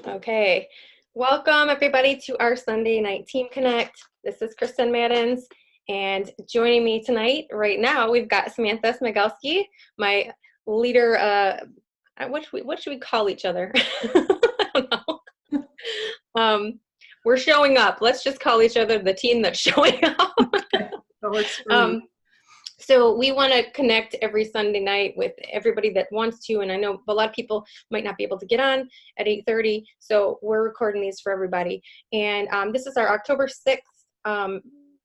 Okay, welcome everybody to our Sunday night Team Connect. This is Kristen Maddens, and joining me tonight, right now, we've got Samantha Smigelski, my leader. What should we call each other? I don't know. We're showing up. Let's just call each other the team that's showing up. That works for me. So we want to connect every Sunday night with everybody that wants to, and I know a lot of people might not be able to get on at 8:30, so we're recording these for everybody. And this is our October 6th,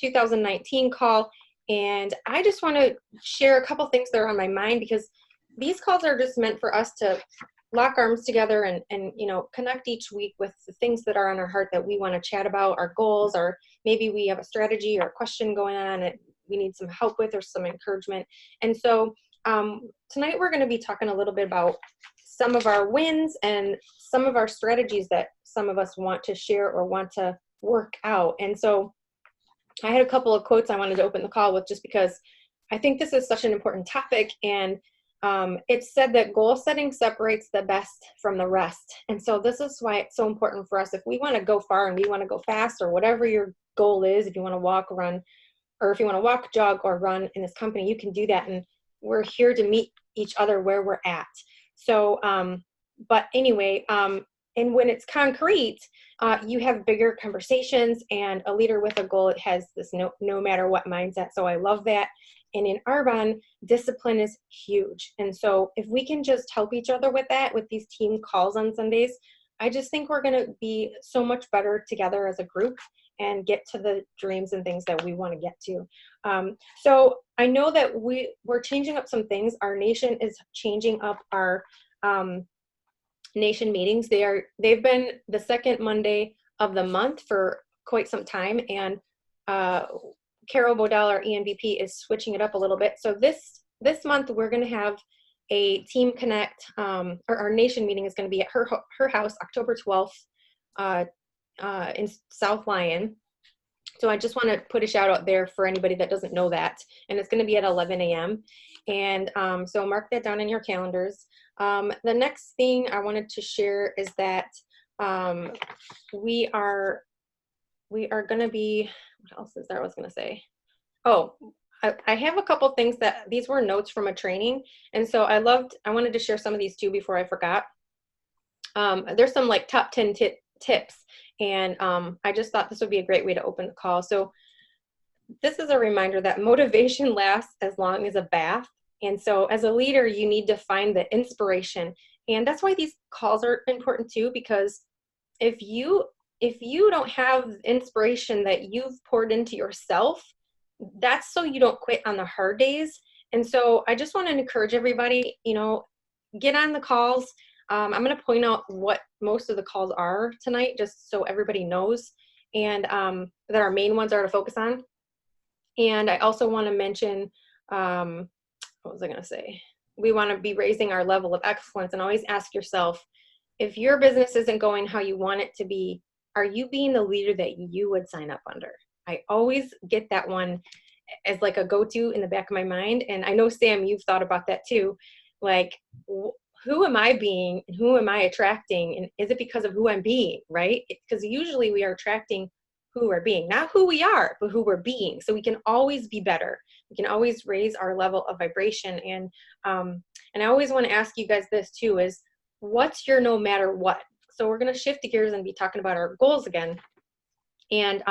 2019 call, and I just want to share a couple things that are on my mind, because these calls are just meant for us to lock arms together and connect each week with the things that are on our heart that we want to chat about, our goals, or maybe we have a strategy or a question going on that we need some help with or some encouragement. And so tonight we're going to be talking a little bit about some of our wins and some of our strategies that some of us want to share or want to work out. And so I had a couple of quotes I wanted to open the call with, just because I think this is such an important topic. And it said that goal setting separates the best from the rest. And so this is why it's so important for us. If we want to go far and we want to go fast, or whatever your goal is, if you want to walk, run, or if you want to walk, jog, or run in this company, you can do that. And we're here to meet each other where we're at. So, but anyway, and when it's concrete, you have bigger conversations, and a leader with a goal, it has this no matter what mindset. So I love that. And in Arbonne, discipline is huge. And so if we can just help each other with that, with these team calls on Sundays, I just think we're going to be so much better together as a group and get to the dreams and things that we want to get to. So I know that we're changing up some things. Our nation is changing up our nation meetings. They've been the second Monday of the month for quite some time, and Carol Bodell, our ENVP, is switching it up a little bit. So this month we're going to have a Team Connect, or our nation meeting is going to be at her house, October 12th, in South Lyon. So I just want to put a shout out there for anybody that doesn't know that. And it's going to be at 11 a.m. And so mark that down in your calendars. The next thing I wanted to share is that we are going to be, what else is there I was going to say? Oh, I have a couple things these were notes from a training. And so I wanted to share some of these too before I forgot. There's some like top 10 tips. And I just thought this would be a great way to open the call. So this is a reminder that motivation lasts as long as a bath. And so as a leader, you need to find the inspiration. And that's why these calls are important too, because if you don't have inspiration that you've poured into yourself, that's so you don't quit on the hard days. And so I just want to encourage everybody, get on the calls. I'm going to point out what most of the calls are tonight, just so everybody knows, and that our main ones are to focus on. And I also want to mention, what was I going to say? We want to be raising our level of excellence, and always ask yourself, if your business isn't going how you want it to be, are you being the leader that you would sign up under? I always get that one as like a go-to in the back of my mind. And I know, Sam, you've thought about that too. Like, who am I being and who am I attracting? And is it because of who I'm being, right? Because usually we are attracting who we're being, not who we are, but who we're being. So we can always be better. We can always raise our level of vibration. And I always want to ask you guys this too, is what's your no matter what? So we're going to shift gears and be talking about our goals again. And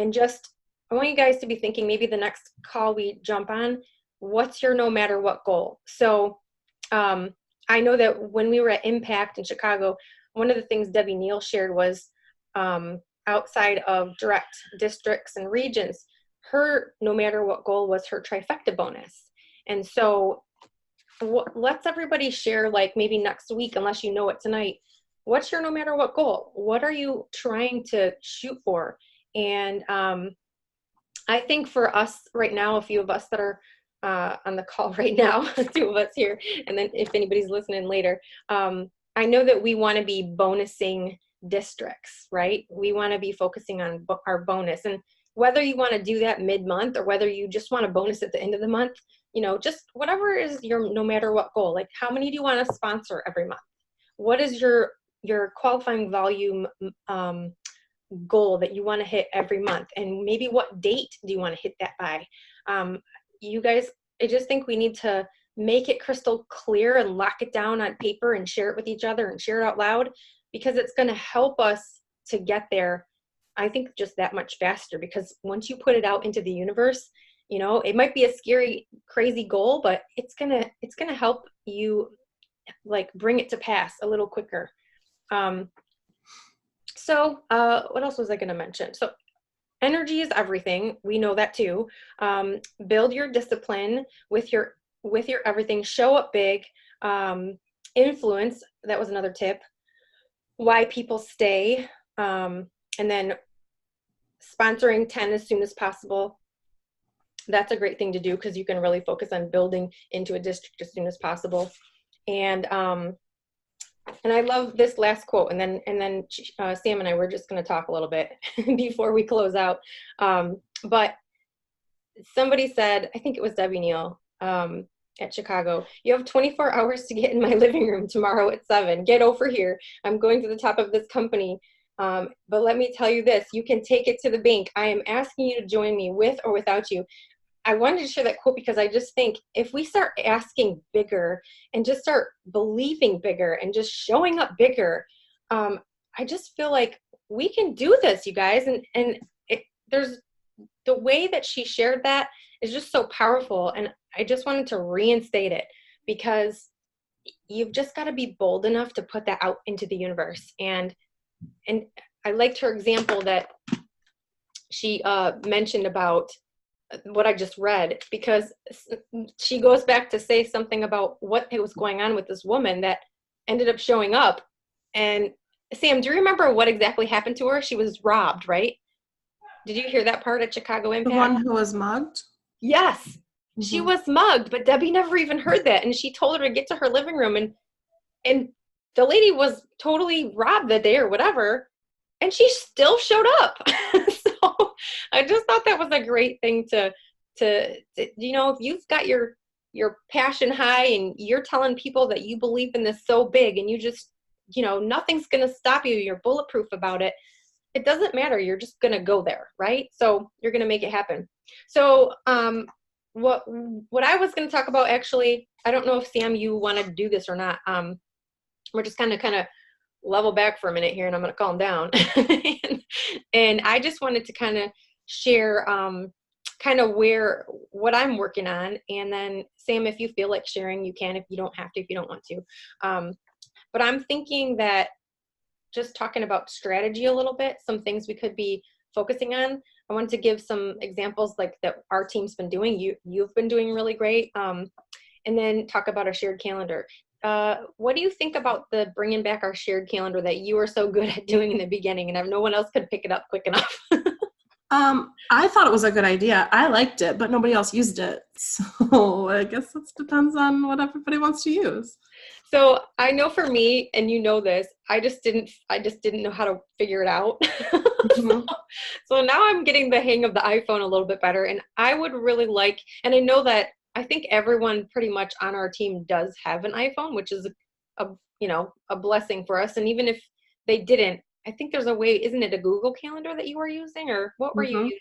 just, I want you guys to be thinking, maybe the next call we jump on, what's your no matter what goal? So I know that when we were at Impact in Chicago, one of the things Debbie Neal shared was outside of direct districts and regions, her no matter what goal was her trifecta bonus. And so let's everybody share, like maybe next week, unless you know it tonight, what's your no matter what goal? What are you trying to shoot for? And I think for us right now, a few of us that are on the call right now, 2 of us here, and then if anybody's listening later, I know that we want to be bonusing districts, right? We want to be focusing on our bonus, and whether you want to do that mid-month or whether you just want to bonus at the end of the month, just whatever is your no matter what goal. Like, how many do you want to sponsor every month? What is your your qualifying volume goal that you want to hit every month, and maybe what date do you want to hit that by. You guys, I just think we need to make it crystal clear and lock it down on paper and share it with each other and share it out loud, because it's going to help us to get there, I think, just that much faster. Because once you put it out into the universe, you know, it might be a scary, crazy goal, but it's gonna help you like bring it to pass a little quicker. What else was I gonna mention? So energy is everything. We know that too. Build your discipline with your everything. Show up big. Influence. That was another tip. Why people stay. And then sponsoring 10 as soon as possible. That's a great thing to do, because you can really focus on building into a district as soon as possible. And I love this last quote. And then Sam and I were just going to talk a little bit before we close out. But somebody said, I think it was Debbie Neal at Chicago, you have 24 hours to get in my living room tomorrow at 7. Get over here. I'm going to the top of this company. But let me tell you this, you can take it to the bank. I am asking you to join me with or without you. I wanted to share that quote because I just think if we start asking bigger and just start believing bigger and just showing up bigger, I just feel like we can do this, you guys. And there's the way that she shared that is just so powerful. And I just wanted to reinstate it, because you've just got to be bold enough to put that out into the universe. And I liked her example that she mentioned about what I just read, because she goes back to say something about what was going on with this woman that ended up showing up. And Sam, do you remember what exactly happened to her? She was robbed, right? Did you hear that part at Chicago Impact? The one who was mugged? Yes. Mm-hmm. She was mugged, but Debbie never even heard that. And she told her to get to her living room, and the lady was totally robbed that day or whatever, and she still showed up. So I just thought that was a great thing to you know, if you've got your passion high and you're telling people that you believe in this so big, and you just, you know, nothing's going to stop you, you're bulletproof about it. It doesn't matter. You're just going to go there, right? So you're going to make it happen. So what I was going to talk about, actually, I don't know if Sam, you want to do this or not. We're just kind of level back for a minute here, and I'm going to calm down. and I just wanted to kind of share kind of what I'm working on. And then Sam, if you feel like sharing, you can. If you don't have to, if you don't want to. But I'm thinking that just talking about strategy a little bit, some things we could be focusing on. I wanted to give some examples like that our team's been doing. You've been doing really great. And then talk about our shared calendar. What do you think about the bringing back our shared calendar that you were so good at doing in the beginning, and no one else could pick it up quick enough? I thought it was a good idea. I liked it, but nobody else used it. So I guess it depends on what everybody wants to use. So I know for me, and you know this, I just didn't know how to figure it out. Mm-hmm. So now I'm getting the hang of the iPhone a little bit better, and I would really like, and I know that I think everyone pretty much on our team does have an iPhone, which is a blessing for us. And even if they didn't, I think there's a way. Isn't it a Google Calendar that you were using, or what were you using?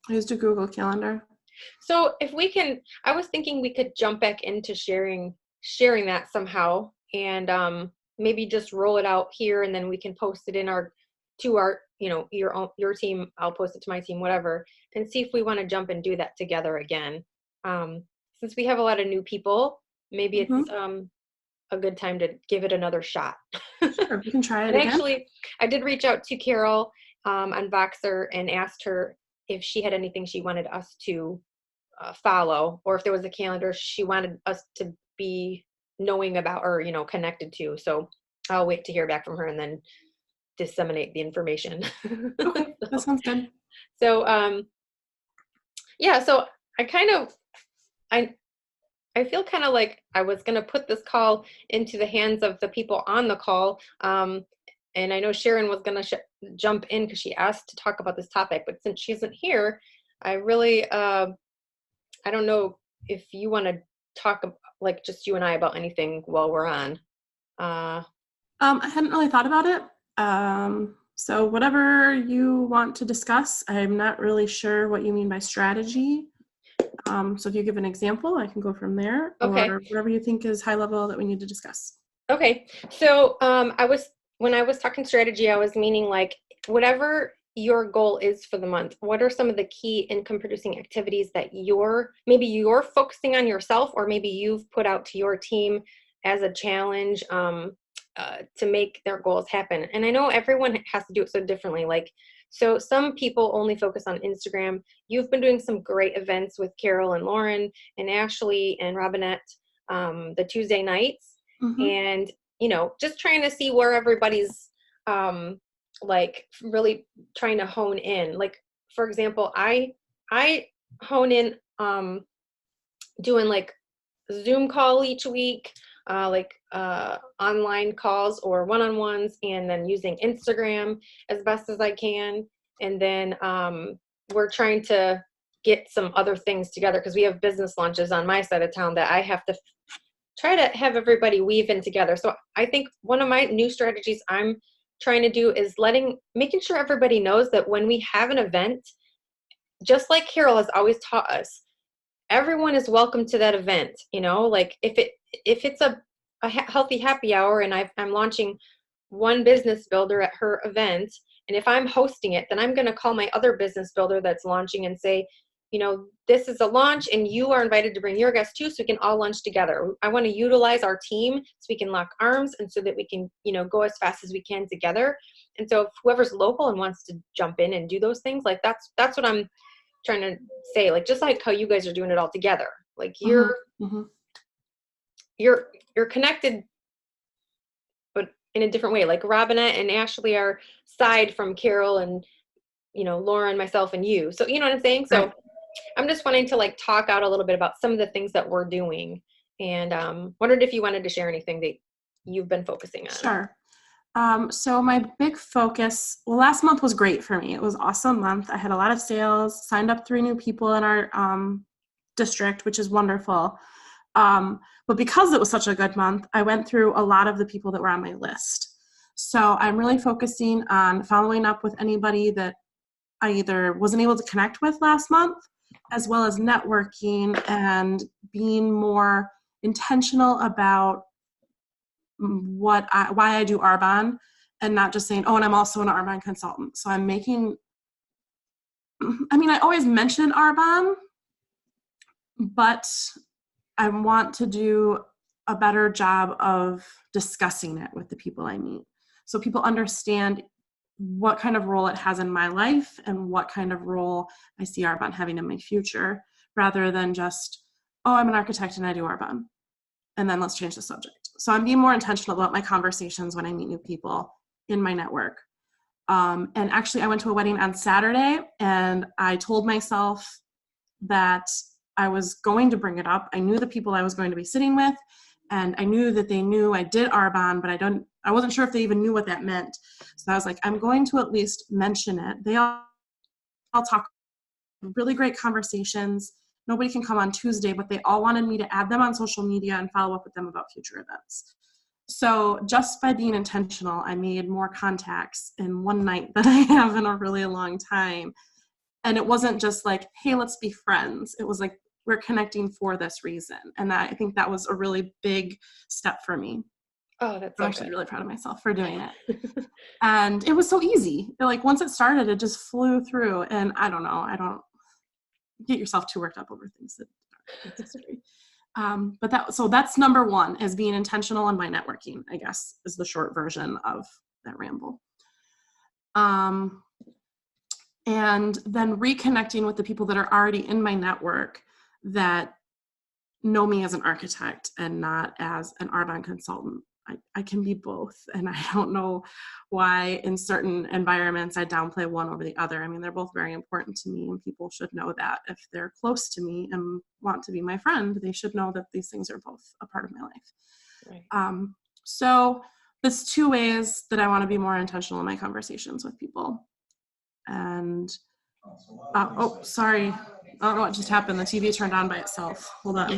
I used a Google Calendar. So if we can, I was thinking we could jump back into sharing that somehow, and maybe just roll it out here, and then we can post it in our your team. I'll post it to my team, whatever, and see if we want to jump and do that together again. Since we have a lot of new people, maybe it's a good time to give it another shot. Sure, we can try it and again. Actually, I did reach out to Carol on Voxer and asked her if she had anything she wanted us to follow, or if there was a calendar she wanted us to be knowing about or connected to. So I'll wait to hear back from her and then disseminate the information. Okay, that sounds good. So so I feel kind of like I was going to put this call into the hands of the people on the call. And I know Sharon was going to jump in because she asked to talk about this topic, but since she isn't here, I really, I don't know if you want to talk like just you and I about anything while we're on. I hadn't really thought about it. So whatever you want to discuss, I'm not really sure what you mean by strategy. So if you give an example, I can go from there, Okay. or whatever you think is high level that we need to discuss. Okay. So when I was talking strategy, I was meaning like whatever your goal is for the month, what are some of the key income producing activities that maybe you're focusing on yourself, or maybe you've put out to your team as a challenge to make their goals happen. And I know everyone has to do it so differently. Like, so some people only focus on Instagram. You've been doing some great events with Carol and Lauren and Ashley and Robinette, the Tuesday nights, Mm-hmm. and just trying to see where everybody's like really trying to hone in. Like, for example, I hone in doing like Zoom call each week, online calls or one-on-ones, and then using Instagram as best as I can. And then we're trying to get some other things together because we have business lunches on my side of town that I have to try to have everybody weave in together. So I think one of my new strategies I'm trying to do is making sure everybody knows that when we have an event, just like Carol has always taught us, everyone is welcome to that event. Like if it's a healthy happy hour and I'm launching one business builder at her event, and if I'm hosting it, then I'm going to call my other business builder that's launching and say, this is a launch and you are invited to bring your guests too, so we can all lunch together. I want to utilize our team so we can lock arms and so that we can, go as fast as we can together. And so if whoever's local and wants to jump in and do those things, like that's what I'm trying to say. Like, just like how you guys are doing it all together, like Mm-hmm. Mm-hmm. you're connected, but in a different way. Like Robinette and Ashley are side from Carol and Lauren, myself, and you. So you know what I'm saying? So Right. I'm just wanting to like talk out a little bit about some of the things that we're doing, and wondered if you wanted to share anything that you've been focusing on. Sure. So my big focus, well, last month was great for me. It was an awesome month. I had a lot of sales, signed up 3 new people in our district, which is wonderful. But because it was such a good month, I went through a lot of the people that were on my list. So I'm really focusing on following up with anybody that I either wasn't able to connect with last month, as well as networking and being more intentional about why I do Arbonne, and not just saying, oh, and I'm also an Arbonne consultant. So I'm I always mention Arbonne, but I want to do a better job of discussing it with the people I meet, so people understand what kind of role it has in my life and what kind of role I see Arbonne having in my future, rather than just, oh, I'm an architect and I do Arbonne, and then let's change the subject. So I'm being more intentional about my conversations when I meet new people in my network. And actually, I went to a wedding on Saturday, and I told myself that I was going to bring it up. I knew the people I was going to be sitting with, and I knew that they knew I did Arbonne, but I wasn't sure if they even knew what that meant. So I was like, I'm going to at least mention it. They all talk really great conversations. Nobody can come on Tuesday, but they all wanted me to add them on social media and follow up with them about future events. So just by being intentional, I made more contacts in one night than I have in a really long time. And it wasn't just like, hey, let's be friends. It was like, we're connecting for this reason. And I think that was a really big step for me. Oh, that's I'm so actually good. really proud of myself for doing it. And it was so easy. Like, once it started, it just flew through. And I don't get yourself too worked up over things that aren't necessary. But that's number one, is being intentional in my networking, I guess, is the short version of that ramble. And then reconnecting with the people that are already in my network that know me as an architect and not as an Arbonne consultant. I can be both, and I don't know why in certain environments I downplay one over the other. I mean, they're both very important to me, and people should know that. If they're close to me and want to be my friend, they should know that these things are both a part of my life. Right. So there's 2 ways that I want to be more intentional in my conversations with people. And oh, sorry, I don't know what just happened. The TV turned on by itself. Hold on.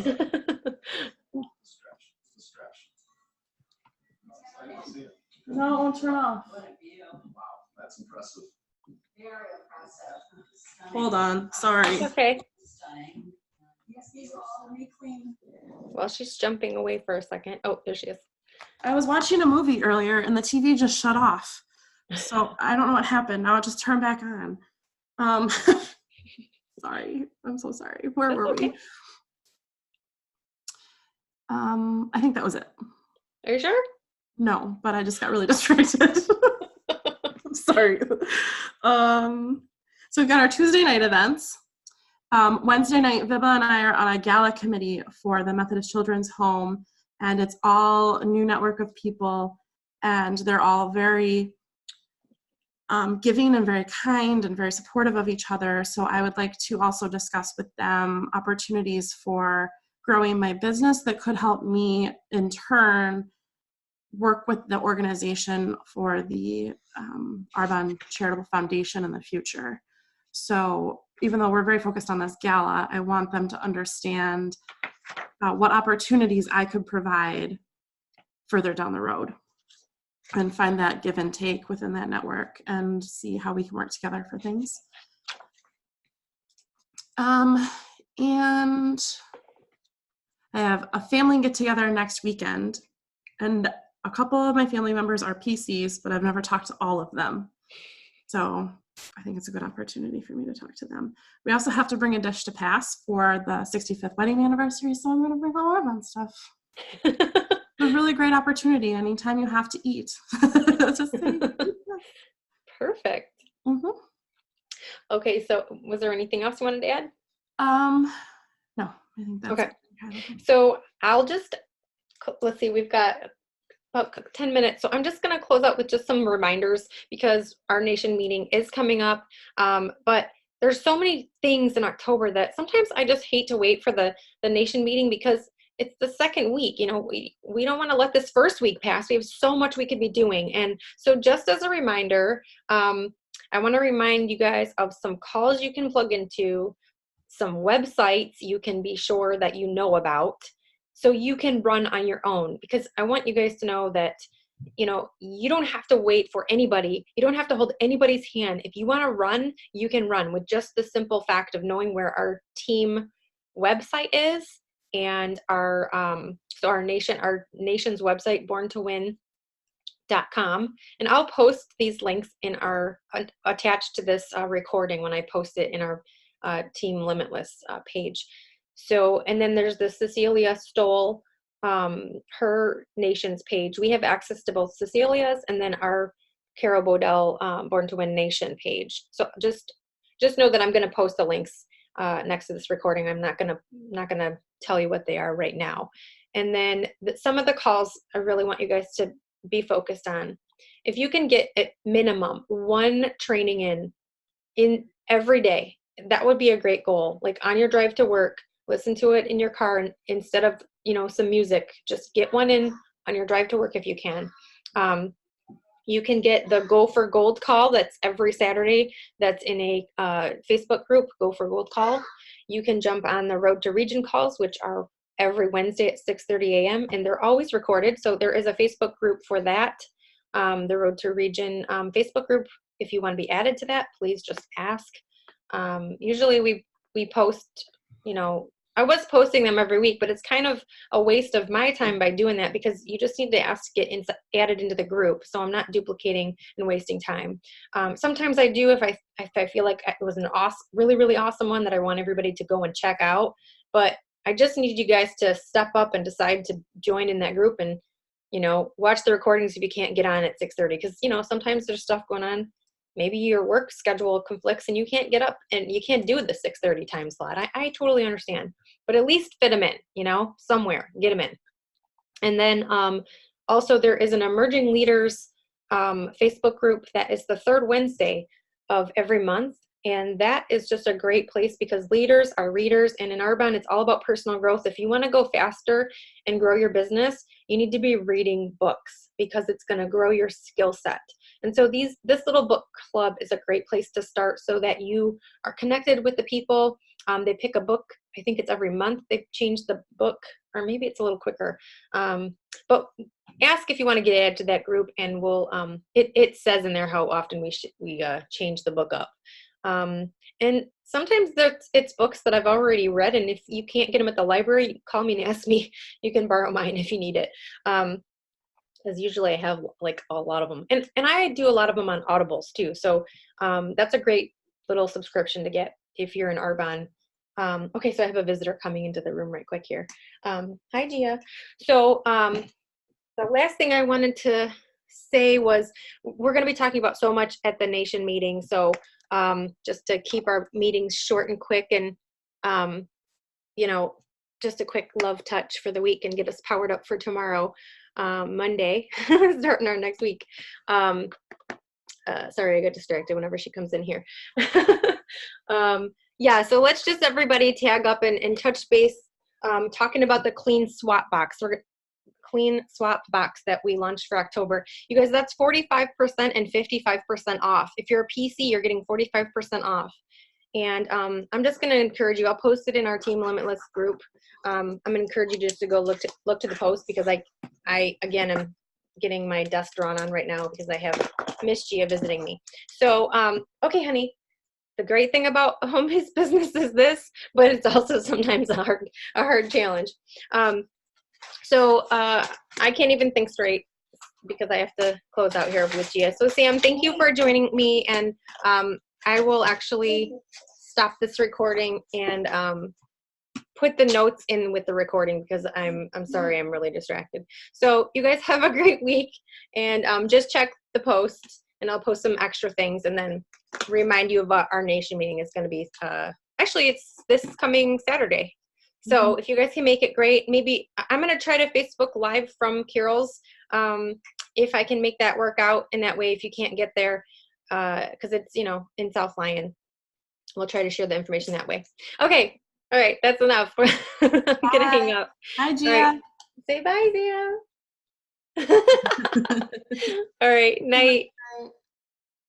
No, it won't turn off. Wow, that's impressive. Very impressive. Hold on. Sorry. Okay. Stunning. Yes, these are all reclaimed. Well, she's jumping away for a second. Oh, there she is. I was watching a movie earlier and the TV just shut off. So I don't know what happened. Now it just turned back on. Sorry. I'm so sorry. Where That's were okay. we? I think that was it. Are you sure? No, but I just got really distracted. Sorry. So we've got our Tuesday night events. Wednesday night, Vibha and I are on a gala committee for the Methodist Children's Home, and it's all a new network of people, and they're all very giving and very kind and very supportive of each other. So I would like to also discuss with them opportunities for growing my business that could help me in turn work with the organization for the Arbonne Charitable Foundation in the future. So even though we're very focused on this gala, I want them to understand what opportunities I could provide further down the road and find that give and take within that network and see how we can work together for things. And I have a family get together next weekend, and a couple of my family members are PCs, but I've never talked to all of them. So I think it's a good opportunity for me to talk to them. We also have to bring a dish to pass for the 65th wedding anniversary, so I'm going to bring all our fun stuff. It's a really great opportunity anytime you have to eat. Just say, Perfect. mm-hmm. Okay, so was there anything else you wanted to add? No, I think that's Okay. it. So I'll just, let's see, we've got about 10 minutes. So I'm just going to close out with just some reminders because our nation meeting is coming up. But there's so many things in October that sometimes I just hate to wait for the nation meeting because it's the second week. You know, we don't want to let this first week pass. We have so much we could be doing. And so just as a reminder, I want to remind you guys of some calls you can plug into, some websites you can be sure that you know about, so you can run on your own, because I want you guys to know that, you know, you don't have to wait for anybody. You don't have to hold anybody's hand. If you want to run, you can run with just the simple fact of knowing where our team website is and our nation's website, borntowin.com. And I'll post these links in our attached to this recording when I post it in our Team Limitless page. So, and then there's the Cecilia Stoll, her nation's page. We have access to both Cecilia's and then our Carol Bodell Born to Win Nation page. So just know that I'm going to post the links next to this recording. I'm not gonna tell you what they are right now. And then some of the calls I really want you guys to be focused on. If you can get at minimum one training in every day, that would be a great goal. Like on your drive to work, listen to it in your car, and instead of, you know, some music, just get one in on your drive to work if you can. You can get the Go for Gold call that's every Saturday. That's in a Facebook group, Go for Gold call. You can jump on the Road to Region calls, which are every Wednesday at 6:30 a.m. and they're always recorded. So there is a Facebook group for that. The Road to Region Facebook group. If you want to be added to that, please just ask. Usually we post, you know, I was posting them every week, but it's kind of a waste of my time by doing that because you just need to ask to get added into the group. So I'm not duplicating and wasting time. Sometimes I do if I feel like it was an really, really awesome one that I want everybody to go and check out. But I just need you guys to step up and decide to join in that group and, you know, watch the recordings if you can't get on at 6:30, because, you know, sometimes there's stuff going on. Maybe your work schedule conflicts and you can't get up and you can't do the 6:30 time slot. I totally understand, but at least fit them in, you know, somewhere, get them in. And then also there is an Emerging Leaders Facebook group that is the third Wednesday of every month. And that is just a great place because leaders are readers. And in Arbonne, it's all about personal growth. If you want to go faster and grow your business, you need to be reading books because it's going to grow your skill set. And so this little book club is a great place to start so that you are connected with the people. They pick a book. I think it's every month they've changed the book, or maybe it's a little quicker. But ask if you want to get added to that group, and we'll it says in there how often we change the book up. And sometimes it's books that I've already read, and if you can't get them at the library, call me and ask me. You can borrow mine if you need it. Because usually I have like a lot of them, and I do a lot of them on Audibles too. So that's a great little subscription to get if you're an Arbonne. Okay, so I have a visitor coming into the room right quick here. Hi, Gia. So the last thing I wanted to say was we're going to be talking about so much at the nation meeting. So just to keep our meetings short and quick, and you know, just a quick love touch for the week and get us powered up for tomorrow, Monday, starting our next week. Sorry, I got distracted whenever she comes in here. Yeah, so let's just everybody tag up and touch base, talking about the clean swap box. Clean swap box that we launched for October. You guys, that's 45% and 55% off. If you're a PC, you're getting 45% off. And I'm just going to encourage you. I'll post it in our Team Limitless group. I'm going to encourage you just to go look to the post, because I again am getting my desk drawn on right now because I have Miss Gia visiting me. So okay, honey. The great thing about home-based business is this, but it's also sometimes a hard challenge. So I can't even think straight because I have to close out here with Gia. So Sam, thank you for joining me, and I will actually stop this recording and put the notes in with the recording, because I'm sorry, I'm really distracted. So you guys have a great week, and just check the post, and I'll post some extra things, and then remind you of what our nation meeting is going to be. Actually, it's this coming Saturday. So if you guys can make it, great. Maybe I'm going to try to Facebook Live from Carol's, if I can make that work out. And that way, if you can't get there, because it's, in South Lyon, we'll try to share the information that way. Okay. All right. That's enough. I'm going to hang up. Hi, Gia. All right. Say bye, Zia. All right. Night.